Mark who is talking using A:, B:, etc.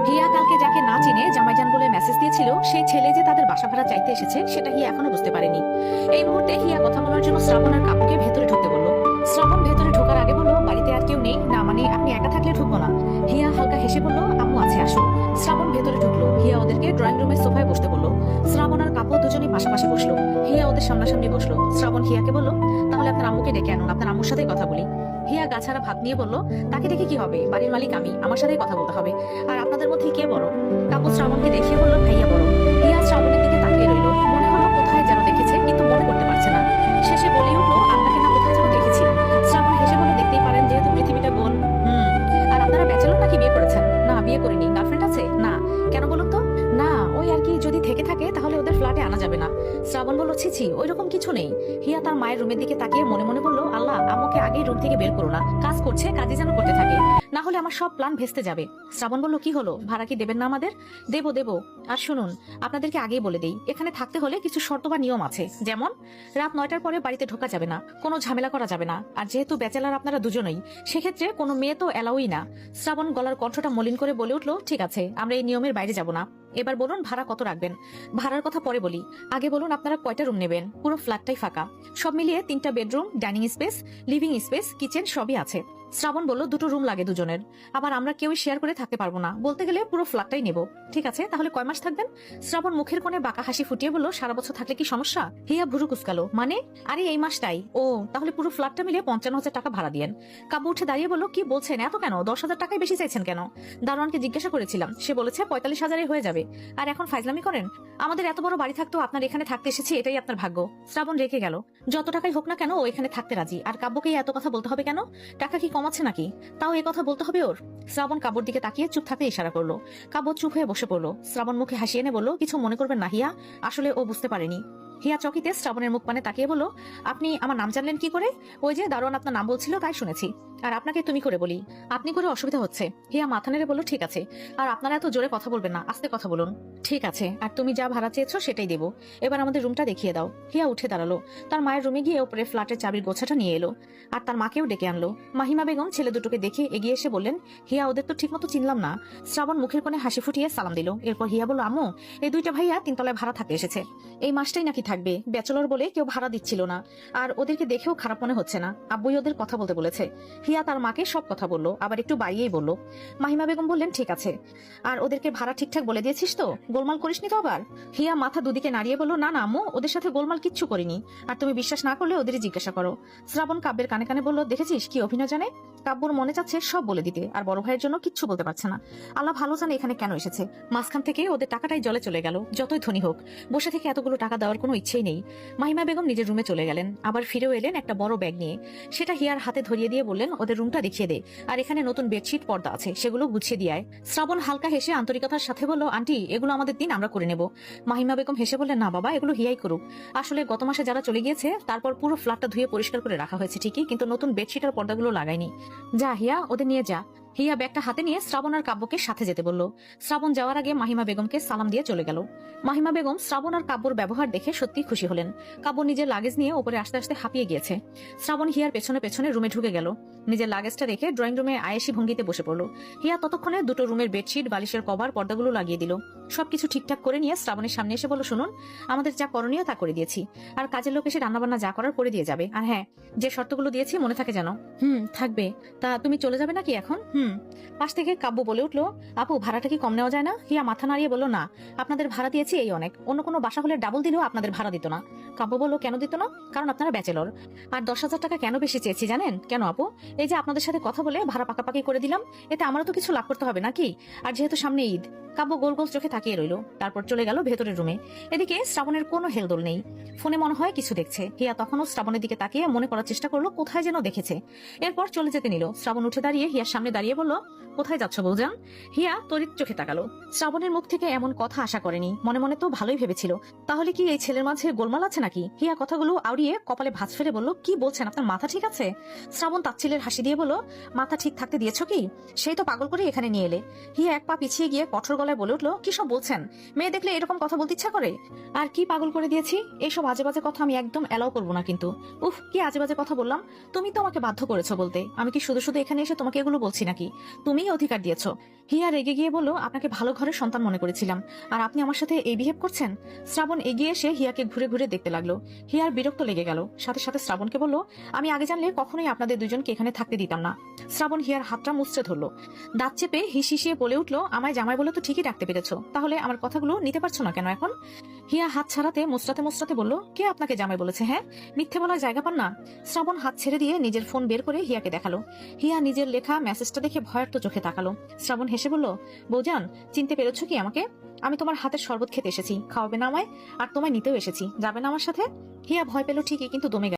A: হিয়া কালকে যাকে না চিনে জামাইজান বলে মেসেজ দিয়েছিল সেই ছেলে যে তাদের বাসা ভাড়া চাইতে এসেছে সেটা হিয়া এখনো বুঝতে পারেনি। এই মুহূর্তে হিয়া কথা বলার জন্য শ্রাবণ আর কাপুকে ভেতরে ঢুকতে বললো। শ্রাবণ ভেতরে ঢোকার আগে বললো, বাড়িতে আর কেউ নেই না? মানে আপনি একা থাকলে ঢুকবো না। হিয়া হালকা হেসে বললো, আম্মু আছে, আসুন। শ্রাবণ ভেতরে ঢুকলো। হিয়া ওদেরকে ড্রয়িং রুমের সোফায় বসতে বললো। শ্রাবণ আর কাপু দুজনেই পাশাপাশি বসলো। হিয়া ওদের সামনাসামনি বসলো। শ্রাবণ হিয়াকে বললো, তাহলে আপনার আম্মুকে ডেকে আনুন, আপনার আম্মুর সাথে কথা বলি। হিয়া গাছাড়া ভাত নিয়ে বলল, তাকে দেখে কি হবে, বাড়ির মালিক আমি, আমার সাথেই কথা বলতে হবে। আর আপনাদের মধ্যে কে বড়? কাপু শ্রাবণকে দেখিয়ে বলল, ভাইয়া বড়। হিয়া শ্রাবণের দিকে তাকিয়ে রইল। মনে হলো কোথায় যেন দেখেছে, কিন্তু মনে করতে পারছে না। শেষে বলে উঠলো, আপনাকে না কোথায় যেন দেখেছি। শ্রাবণ হেসে বলল, দেখতেই পারেন যেহেতু পৃথিবীটা গোল। আর আপনারা ব্যাচেলর নাকি বিয়ে করেছেন? না, বিয়ে করিনি। গার্লফ্রেন্ড আছে? না। কেন বলুন তো? না, ওই আর কি, যদি থেকে থাকে তাহলে ওদের ফ্ল্যাটে আনা যাবে না। শ্রাবণ বলল, ছি ওই রকম কিছু নেই। হিয়া তার মায়ের রুমের দিকে তাকিয়ে মনে মনে বলল, আল্লাহ আম্মুকে আগেই রুম থেকে বের করো না, কাজ করছে, কাজে যেন করতে থাকে, না হলে আমার সব প্ল্যান ভেস্তে যাবে। শ্রাবণ বলল, কি হলো, ভাড়া কি দেবেন না আমাদের? দেবো। আর শুনুন, আপনাদেরকে আগেই বলে দেই, এখানে থাকতে হলে কিছু শর্ত বা নিয়ম আছে। যেমন রাত 9টার পরে বাড়িতে ঢোকা যাবে না, কোনো ঝামেলা করা যাবে না। আর যেহেতু ব্যাচেলার আপনারা দুজনেই, সেক্ষেত্রে কোনো মেয়ে তো এলাউই না। শ্রাবণ গলার কণ্ঠটা মলিন করে বলে উঠলো, ঠিক আছে, আমরা এই নিয়মের বাইরে যাব না। এবার বলুন ভাড়া কত রাখবেন? ভাড়ার কথা পরে বলি, আগে বলুন আপনারা কয়টা রুম নেবেন? পুরো ফ্ল্যাটটাই ফাঁকা, সব মিলিয়ে 3টা bedroom, dining space, living space, kitchen সবই আছে। শ্রাবণ বলল, 2টো রুম লাগে দুজনের, আবার আমরা কেউই শেয়ার করে থাকতে পারবো না, বলতে গেলে পুরো ফ্ল্যাটটাই নেব। ঠিক আছে, তাহলে কয় মাস থাকবেন? শ্রাবণ মুখের কোণে বাঁকা হাসি ফুটিয়ে বলল, সারা বছর থাকলে কি সমস্যা? হিয়া ভুরু কুসকালো, মানে? আরে এই মাসটাই। ও, তাহলে পুরো ফ্ল্যাটটা মিলে 55,000 টাকা ভাড়া দিয়েন। কাবু উঠে দাঁড়িয়ে বলল, কি বলছেন, এত কেন? 10,000 টাকাই বেশি চাইছেন কেন? দারোয়ানকে জিজ্ঞাসা করেছিলাম, সে বলেছে 45,000-এ হয়ে যাবে। আর এখন ফাইজলামি করেন? আমাদের এত বড় বাড়ি থাকতো, আপনার এখানে থাকতে এসেছি, এটাই আপনার ভাগ্য। শ্রাবণ রেখে গেল। যত টাকাই হোক না কেন ও এখানে থাকতে রাজি। আর কাব্যকেই এত কথা বলতে হবে কেন? টাকা কি কমাচ্ছে নাকি? তাও এ কথা বলতে হবে ওর? শ্রাবণ কাব্যর দিকে তাকিয়ে চুপ থাকতে ইশারা করলো। কাব্য চুপ হয়ে বসে পড়লো। শ্রাবণ মুখে হাসি এনে বলল, কিছু মনে করবেন না হিয়া, আসলে ও বুঝতে পারেনি। হিয়া চকিতে শ্রাবণের মুখ পানে তাকিয়ে বলল, আপনি আমার নাম জানলেন কি করে? ওই যে দারোয়ান আপনার নাম বলছিল, তাই শুনেছি। আর আপনাকে তুমি করে বলি, আপনি করে অসুবিধা হচ্ছে। হিয়া মাথা নেড়ে বলল, ঠিক আছে, আর আপনারা এত জোরে কথা বলবেন না, আস্তে কথা বলুন। ঠিক আছে, আর তুমি যা ভাড়া চেয়েছো সেটাই দেবো। এবার আমাদের রুমটা দেখিয়ে দাও। হিয়া উঠে দাঁড়ালো। তার মায়ের রুমে গিয়ে উপরে ফ্ল্যাটের চাবির গোছাটা নিয়ে এলো, আর তার মাকেও ডেকে আনলো। মাহিমা বেগম ছেলে দুটোকে দেখে এগিয়ে এসে বললেন, হিয়া ওদের তো ঠিক মতো চিনলাম না। শ্রাবণ মুখের কোণে হাসি ফুটিয়ে সালাম দিল। এরপর হিয়া বলল, আম্মু, এই 2টা ভাইয়া 3 তলায় ভাড়া থাকতে এসেছে, এই মাসটাই নাকি থাকবে। ব্যাচেলর বলে কেউ ভাড়া দিচ্ছিল না, আর ওদেরকে দেখেও খারাপ মনে হচ্ছে না, আব্বুই ওদের কথা বলতে বলেছে। হিয়া তার মাকে সব কথা বললো, আবার একটু বাড়িয়েই বললো। মাহিমা বেগম বললেন, ঠিক আছে, আর ওদেরকে ভাড়া ঠিকঠাক বলে দিয়েছিস তো? গোলমাল করিসনি তো আবার? হিয়া মাথা দুদিকে নাড়িয়ে বলল, না না আম্মু, ওদের সাথে গোলমাল কিচ্ছু করিনি, আর তুমি বিশ্বাস না করলে ওদেরই জিজ্ঞাসা করো। শ্রাবণ কাব্যের কানে কানে বলল, দেখেছিস কি অভিনয় জানে? কাব্যর মনে চাচ্ছে সব বলে দিতে, আর বড় ভাইয়ের জন্য কিচ্ছু বলতে পারছে না। আল্লাহ ভালো জানে এখানে কেন এসেছে। মাঝখান থেকে ওদের টাকাটাই জলে চলে গেল। যতই ধনী হোক, বসে থেকে এতগুলো টাকা দেওয়ার কোনো ইচ্ছেই নেই। মাহিমা বেগম নিজের রুমে চলে গেলেন, আবার ফিরেও এলেন একটা বড় ব্যাগ নিয়ে। সেটা হিয়ার হাতে ধরিয়ে দিয়ে বললেন, ওদের রুমটা দেখিয়ে দে, আর এখানে নতুন বেডশিট পর্দা আছে, সেগুলো গুছিয়ে দিয়ে আয়। শ্রাবণ হালকা হেসে আন্তরিকতার সাথে বলল, আন্টি এগুলো আমাদের দিন, আমরা করে নেব। মাহিমা বেগম হেসে বললেন, না বাবা, এগুলো হিয়াই করুক। আসলে গত মাসে যারা চলে গিয়েছে তারপর পুরো ফ্ল্যাটটা ধুয়ে পরিষ্কার করে রাখা হয়েছে ঠিকই, কিন্তু নতুন বেডশিট আর পর্দাগুলো লাগায়নি। যা হিয়া, ওদের নিয়ে যা। হিয়া ব্যাগটা হাতে নিয়ে শ্রাবণ আর কাব্যকে সাথে যেতে বলল। শ্রাবণ যাওয়ার আগে মাহিমা বেগমকে সালাম দিয়ে চলে গেল। মাহিমা বেগম শ্রাবণ আর কাব্যর ব্যবহার দেখে সত্যি খুশি হলেন। কাব্য নিজের লাগেজ নিয়ে উপরে আসতে আসতে হাঁপিয়ে গিয়েছে। শ্রাবণ হিয়ার পেছনে পেছনে রুমে ঢুকে গেল। নিজের লাগেজটা রেখে ড্রয়িং রুমে আয়েশি ভঙ্গিতে বসে পড়ল। হিয়া ততক্ষণে 2টো রুমের বেডশিট, বালিশের কভার, পর্দাগুলো লাগিয়ে দিল। সবকিছু ঠিকঠাক করে নিয়ে শ্রাবণের সামনে এসে বলল, শুনুন, আমাদের যা করণীয় তা করে দিয়েছি, আর কাজের লোক এসে রান্নাবান্না যা করার করে দিয়ে যাবে। আর হ্যাঁ, যে শর্তগুলো দিয়েছি মনে থাকে যেন। থাকবে। তা তুমি চলে যাবে নাকি এখন? পাশ থেকে কাব্য বলে উঠলো, আপু ভাড়াটা কি কম নেওয়া যায় না? হিয়া মাথা নাড়িয়ে বলল, না, আপনাদের ভাড়া দিয়েছি এই অনেক, অন্য কোনো বাসা হলে ডাবল দিলেও আপনাদের ভাড়া দিত না। কাব্য বলল, কেন দিত না? কারণ আপনারা ব্যাচেলর। আর 10,000 টাকা কেন বেশি চেয়েছি জানেন? কেন আপু? এই যে আপনাদের সাথে কথা বলে ভাড়া পাকাপাকি করে দিলাম, এতে আমারও তো কিছু লাভ করতে হবে নাকি? আর যেহেতু সামনে ঈদ। কাব্য গোল গোল চোখে তাকিয়ে রইল, তারপর চলে গেল ভেতরের রুমে। এদিকে শ্রাবণের কোনো হেলদোল নেই, ফোনে মনে হয় কিছু দেখছে। হিয়া তখনও শ্রাবণের দিকে তাকিয়ে মনে করার চেষ্টা করলো কোথায় যেন দেখেছে। এরপর চলে যেতে নিল। শ্রাবণ উঠে দাঁড়িয়ে হিয়ার সামনে দাঁড়িয়ে বলল, কোথায় যাচ্ছ বৌজান? হিয়া তড়িৎ চোখে তাকালো। শ্রাবণের মুখ থেকে এমন কথা আশা করেনি, মনে মনে তো ভালোই ভেবেছিল। তাহলে কি এই ছেলের মাঝে গোলমাল আছে নাকি? হিয়া কথাগুলো আউড়িয়ে কপালে ভাঁজ ফেলে বলল, কি বলছেন, আপনার মাথা ঠিক আছে? শ্রাবণ তাচ্ছিলের হাসি দিয়ে বলল, মাথা ঠিক থাকতে দিয়েছ কি? সেই তো পাগল করে এখানে নিয়ে এলে। হিয়া এক পা পিছিয়ে গিয়ে কঠোর গলায় গলায় বলে উঠলো, কি সব বলছেন? মেয়ে দেখলে এরকম কথা বলতে ইচ্ছা করে? আর কি পাগল করে দিয়েছি? এইসব আজে বাজে কথা আমি একদম অ্যালাউ করবো না কিন্তু। উফ, কি আজে বাজে কথা বললাম। তুমি তো আমাকে বাধ্য করেছো বলতে, আমি কি শুধু শুধু এখানে এসে তোমাকে এগুলো বলছি নাকি? তুমিই অধিকার দিয়েছো। হিয়া রেগে গিয়ে বলল, আপনাকে ভালো ঘরের সন্তান মনে করেছিলাম, আর আপনি আমার সাথে এই বিহেভ করছেন? শ্রাবণ এগিয়ে এসে হিয়াকে ঘুরে ঘুরে দেখতে লাগলো। হিয়ার বিরক্ত লেগে গেল, সাথে সাথে শ্রাবণকে বলল, আমি আগে জানলে কখনোই আপনাদের দুজনকে এখানে থাকতে দিতাম না। শ্রাবণ হিয়ার হাতটা মুচড়ে ধরলো, দাঁত চেপে হিসিয়ে বলে উঠলো, আমায় জামাই বলে তো ঠিকই ডাকতে পেরেছো, তাহলে আমার কথাগুলো নিতে পারছো না কেন এখন? হিয়া হাত ছাড়াতে মুচড়াতে মুচড়াতে বলল, কে আপনাকে জামাই বলেছে? হ্যাঁ, মিথ্যে বলার জায়গা পান না? শ্রাবণ হাত ছেড়ে দিয়ে নিজের ফোন বের করে হিয়াকে দেখালো। হিয়া নিজের লেখা মেসেজটা দেখে ভয়ার্ত চোখে তাকালো। শ্রাবণ হেসে বলল, বৌজান, চিনতে পেরেছো কি আমাকে? আমি তোমার হাতের শরবত খেতে এসেছি, খাওয়াবে না আমায়? আর তোমায় নিতেও এসেছি, যাবে না আমার সাথে? হিয়া ভয় পেল ঠিকই, কিন্তু দমে গেল।